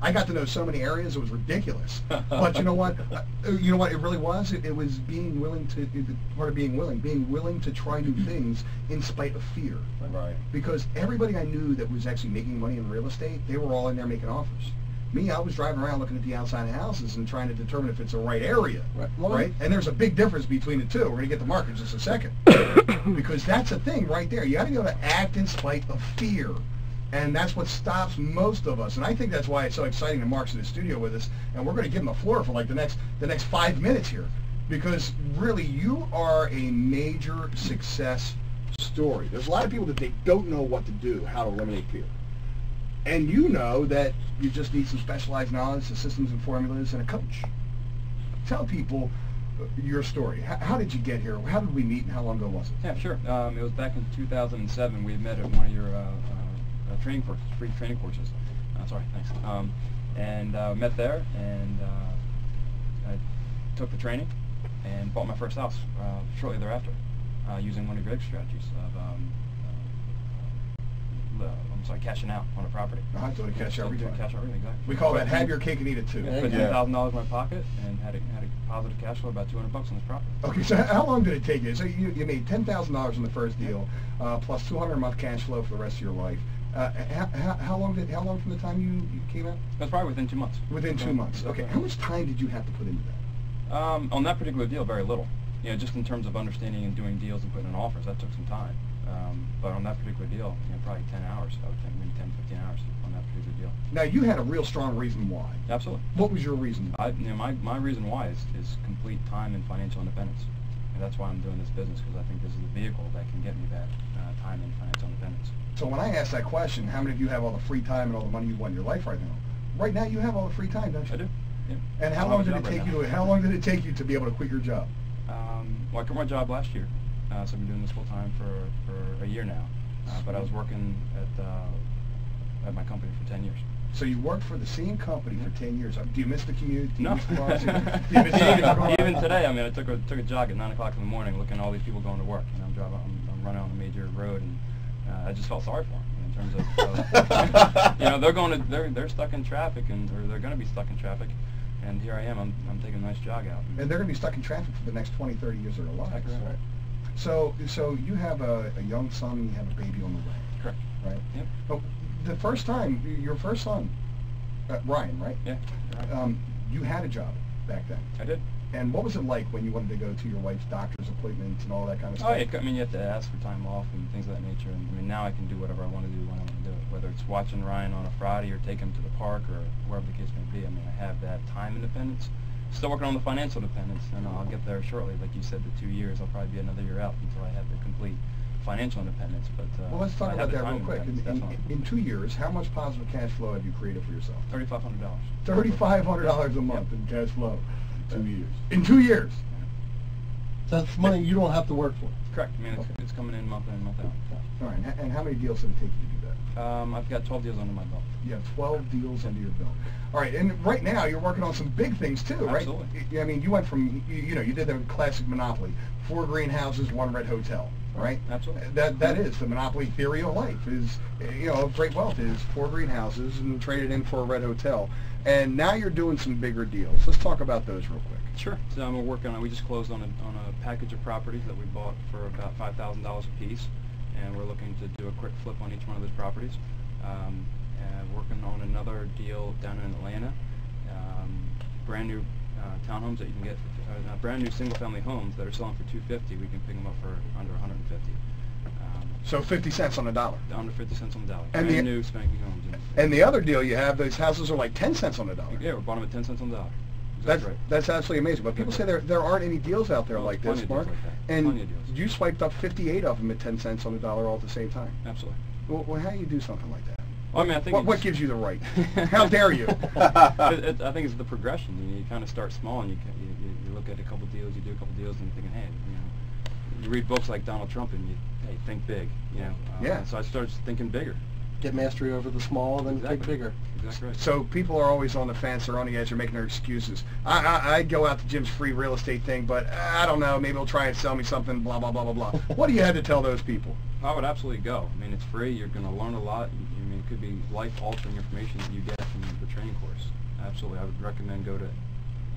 I got to know so many areas, it was ridiculous. But you know what? You know what it really was? It was being willing to, part of being willing to try new things in spite of fear. Right. Because everybody I knew that was actually making money in real estate, they were all in there making offers. Me, I was driving around looking at the outside of houses and trying to determine if it's the right area, right? And there's a big difference between the two. We're going to get to market in just a second. Because that's a thing right there. You got to be able to act in spite of fear. And that's what stops most of us. And I think that's why it's so exciting that Mark's in the studio with us. And we're going to give him the floor for like the next 5 minutes here. Because really, you are a major success story. There's a lot of people that they don't know what to do, how to eliminate fear. And you know that you just need some specialized knowledge, the systems and formulas, and a coach. Tell people your story. How did you get here? How did we meet, and how long ago was it? Yeah, sure. It was back in 2007. We met at one of your training courses, free training courses. Sorry, thanks. And met there, and I took the training and bought my first house shortly thereafter, using one of your strategies of cashing out on a property. Doing cash out everything. Cash out everything, exactly. We call that have your cake and eat it too. Put $10,000 in my pocket and had a positive cash flow, about $200 on this property. Okay, so how long did it take you? So you made $10,000 in the first deal, plus $200 a month cash flow for the rest of your life. How long from the time you came out? That's probably within 2 months. Within 2 months. Okay. How much time did you have to put into that? On that particular deal, very little. You know, just in terms of understanding and doing deals and putting in offers, that took some time. But on that particular deal, you know, probably 10 hours, I would think, maybe 10, 15 hours on that particular deal. Now, you had a real strong reason why. Absolutely. What was your reason? My reason why is complete time and financial independence. And that's why I'm doing this business, because I think this is the vehicle that can get me that time and financial independence. So when I ask that question, how many of you have all the free time and all the money you want in your life right now? Right now, you have all the free time, don't you? I do. Yeah. And how long did it take you? How long did it take you to be able to quit your job? Well, I quit my job last year, so I've been doing this full time for a year now. But I was working at my company for 10 years. So you worked for the same company for 10 years. Do you miss the commute? Do you No. miss the bus? Do you miss even today, I mean, I took a jog at 9 o'clock in the morning, looking at all these people going to work, and I'm running on a major road, and I just felt sorry for them in terms of, you know, they're stuck in traffic, or they're going to be stuck in traffic, and here I am. I'm taking a nice jog out. And they're going to be stuck in traffic for the next 20, 30 years of their lives. Exactly right. So you have a young son, and you have a baby on the way. Correct. Right? Yep. But the first time, your first son, Ryan, right? Yeah. Right. You had a job back then. I did. And what was it like when you wanted to go to your wife's doctor's appointments and all that kind of stuff? Oh, yeah. I mean, you have to ask for time off and things of that nature. And I mean, now I can do whatever I want to do when I want to do it, whether it's watching Ryan on a Friday or take him to the park or wherever the case may be. I mean, I have that time independence. Still working on the financial independence, and I'll get there shortly. Like you said, the 2 years, I'll probably be another year out until I have the complete financial independence. But well, let's talk about that real quick. In 2 years, how much positive cash flow have you created for yourself? $3,500. $3,500 a month in cash flow. 2 years. In 2 years. That's money you don't have to work for. Correct. I mean, it's coming in month out. All right. And how many deals did it take you to do that? I've got 12 deals under my belt. You have 12 deals under your belt. All right, and right now you're working on some big things too, right? Absolutely. I mean, you went from, you did the classic monopoly, 4 greenhouses, 1 red hotel, right? Absolutely. That is the monopoly theory of life. Is great wealth is 4 greenhouses and traded in for a red hotel, and now you're doing some bigger deals. Let's talk about those real quick. Sure. So we're working on. We just closed on a package of properties that we bought for about $5,000 a piece, and we're looking to do a quick flip on each one of those properties. And working on another deal down in Atlanta, brand new townhomes that you can get, brand new single-family homes that are selling for $250. We can pick them up for under $150. So 50 cents on the dollar. Under 50 cents on the dollar. And brand new spanking homes. And the other deal you have, those houses are like 10 cents on the dollar. Yeah, we bought them at 10 cents on the dollar. That's absolutely amazing. But people say there aren't any deals out there like this, Mark. And you swiped up 58 of them at 10 cents on the dollar all at the same time. Absolutely. Well, how do you do something like that? Well, I mean, I think what gives you the right? How dare you? I think it's the progression. You kind of start small, and you look at a couple deals, you do a couple deals, and you're thinking, hey, you read books like Donald Trump, and hey, think big, Yeah. So I started thinking bigger. Get mastery over the small, then think bigger. Exactly right. So people are always on the fence, they're on the edge, they're making their excuses. I'd go out to Jim's free real estate thing, but I don't know, maybe he'll try and sell me something, blah, blah, blah, blah, blah. What do you have to tell those people? I would absolutely go. I mean, it's free, you're going to learn a lot. I mean, it could be life-altering information that you get from the training course. Absolutely, I would recommend go to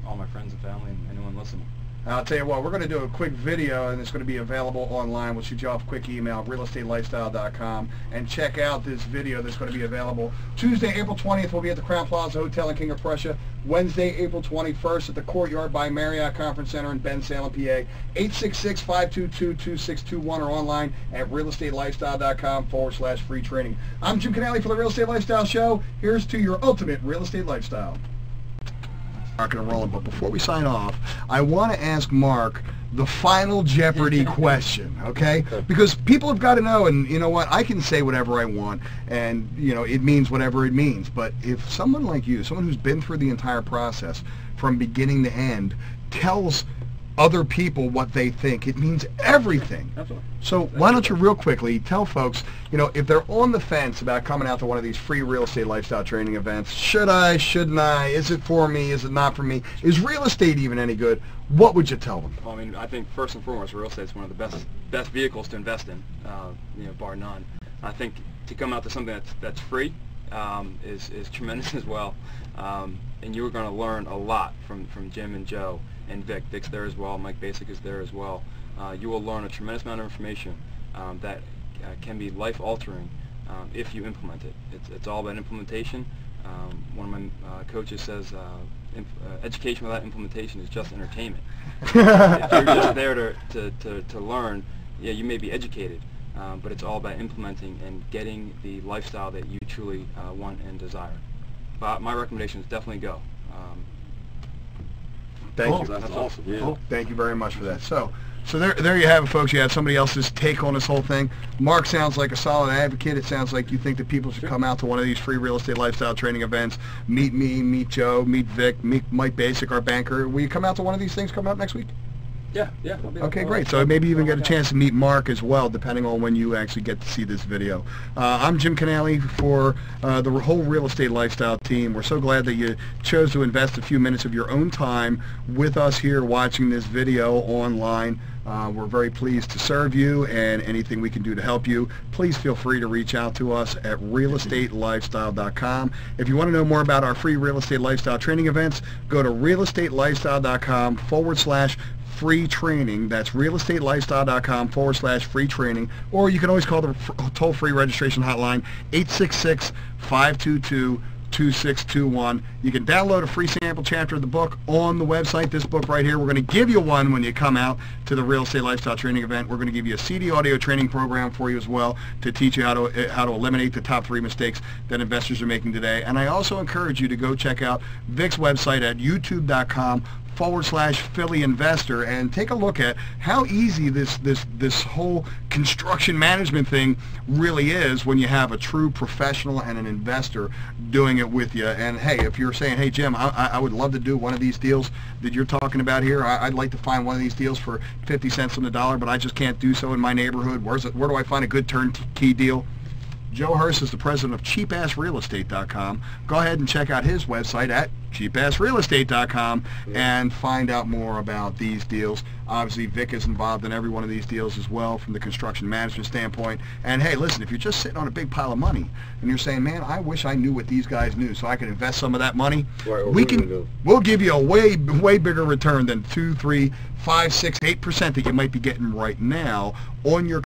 all my friends and family and anyone listening. I'll tell you what, we're going to do a quick video, and it's going to be available online. We'll shoot you off a quick email, realestatelifestyle.com, and check out this video that's going to be available. Tuesday, April 20th, we'll be at the Crown Plaza Hotel in King of Prussia. Wednesday, April 21st, at the Courtyard by Marriott Conference Center in Bensalem, PA. 866-522-2621 or online at realestatelifestyle.com/free training. I'm Jim Canale for the Real Estate Lifestyle Show. Here's to your ultimate real estate lifestyle. Mark and rolling, but before we sign off, I want to ask Mark the final Jeopardy question, okay? Because people have got to know, and you know what, I can say whatever I want, and you know, it means whatever it means, but if someone like you, someone who's been through the entire process from beginning to end, tells other people what they think, it means everything. Absolutely. So why don't you real quickly tell folks, you know, if they're on the fence about coming out to one of these free real estate lifestyle training events, should I, shouldn't I, is it for me, is it not for me, is real estate even any good, what would you tell them? Well, I mean, I think first and foremost, real estate is one of the best vehicles to invest in, you know, bar none. I think to come out to something that's free is tremendous as well, and you're going to learn a lot from Jim and Joe and Vic. Vic's there as well. Mike Basic is there as well. You will learn a tremendous amount of information that can be life-altering if you implement it. It's all about implementation. One of my coaches says education without implementation is just entertainment. If you're just there to learn, yeah, you may be educated, but it's all about implementing and getting the lifestyle that you truly want and desire. But my recommendation is definitely go. Thank you. That's awesome. Yeah. Cool. Thank you very much for that. So there you have it, folks. You had somebody else's take on this whole thing. Mark sounds like a solid advocate. It sounds like you think that people should come out to one of these free real estate lifestyle training events. Meet me, meet Joe, meet Vic, meet Mike Basic, our banker. Will you come out to one of these things coming up next week? Yeah. Okay, great. So maybe even get a chance to meet Mark as well, depending on when you actually get to see this video. I'm Jim Canale for the whole real estate lifestyle team. We're so glad that you chose to invest a few minutes of your own time with us here watching this video online. We're very pleased to serve you, and anything we can do to help you, please feel free to reach out to us at realestatelifestyle.com. If you want to know more about our free real estate lifestyle training events, go to realestatelifestyle.com/free training. That's realestatelifestyle.com/free training. Or you can always call the toll-free registration hotline, 866-522-2621. You can download a free sample chapter of the book on the website. This book right here, we're going to give you one when you come out to the Real Estate Lifestyle Training event. We're going to give you a CD audio training program for you as well to teach you how to eliminate the top 3 mistakes that investors are making today. And I also encourage you to go check out Vic's website at youtube.com/Philly Investor and take a look at how easy this whole construction management thing really is when you have a true professional and an investor doing it with you. And hey, if you're saying, hey Jim, I would love to do one of these deals that you're talking about here, I'd like to find one of these deals for 50 cents on the dollar, but I just can't do so in my neighborhood. Where do I find a good turnkey deal? Joe Hurst is the president of cheapassrealestate.com. Go ahead and check out his website at cheapassrealestate.com and find out more about these deals. Obviously, Vic is involved in every one of these deals as well from the construction management standpoint. And hey, listen, if you're just sitting on a big pile of money and you're saying, man, I wish I knew what these guys knew so I could invest some of that money, we'll give you a way bigger return than 2, 3, 5, 6, 8% that you might be getting right now on your